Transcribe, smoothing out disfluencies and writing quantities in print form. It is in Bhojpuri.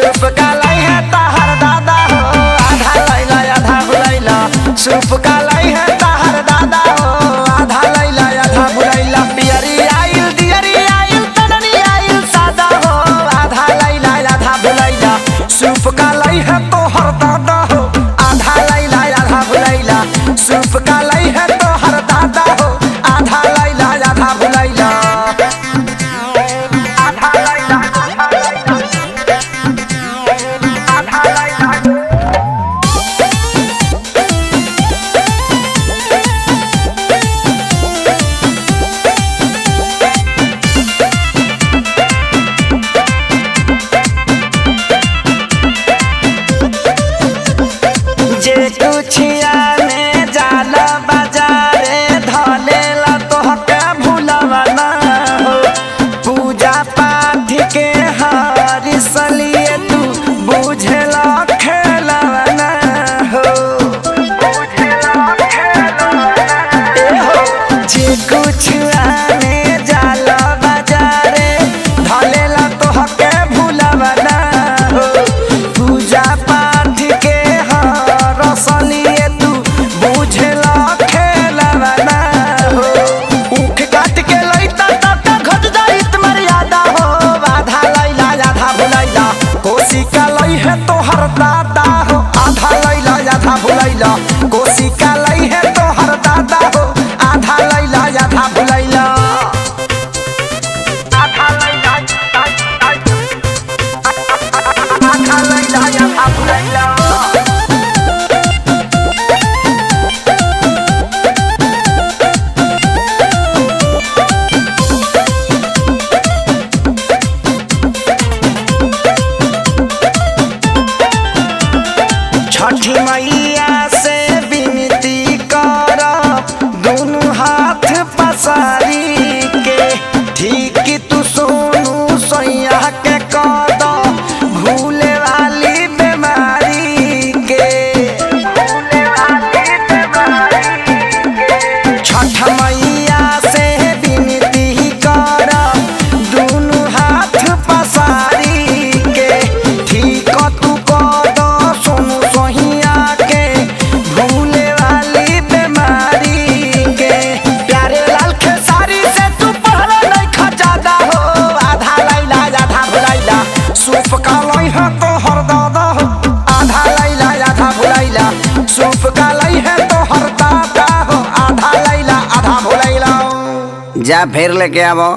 सूप का लाई है ताहर दादा हो आधा लैला आधा भुलैला। सूप का लाई है ताहर दादा हो आधा लैला आधा भुलैला। पियरी आइल दियरी आइल तननी आइल सादा हो आधा लैला आधा भुलैला। सूप का लाई है तोहर दादा हो आधा लैला आधा भुलैला। सूप का लाई है तोहर दादा हो आधा लैला आधा भुलैला। कुछिया में जाला बाजारे धलेला तोहके भुलवा ना हो। पूजा पाठ के हरिसलिए तू बुझेला खेलवा ना हो। जे कुछिया में जाला बाजारे धलेला तोहके भुलवा ना हो। पूजा पाठ के रसलिए तू बुझेला खेलवा ना हो। ऊख काट के लैता ता घट जाइत मर्यादा हो आधा लैला आधा भुलैला। कोसी का लै है तोहर दादा हो आधा लैला आधा भुलैला। कोसी का लै है तोहर दादा हो आधा लैला आधा भुलैला। आधा लैला आधा भुलैला। छठी मैया से विनती कर दोनों हाथ पसारी के। ठीक तू सोनू सैया के कद भूले वाली बीमारी के। छठ मैया से विनती कर दोनों हाथ पसारी के। ठीक तू कद सोनू सैया के भूले वाली बीमारी के। प्यारे लाल खेसारी से तू पहले नहीं खजादा हो आधा लैला आधा भुलैला। सूप का लै है तोहर दादा हो आधा लैला आधा भुलैला। सूप का लै है तोहर दादा हो आधा लैला आधा भुलैला। जा फिर लेके आवो।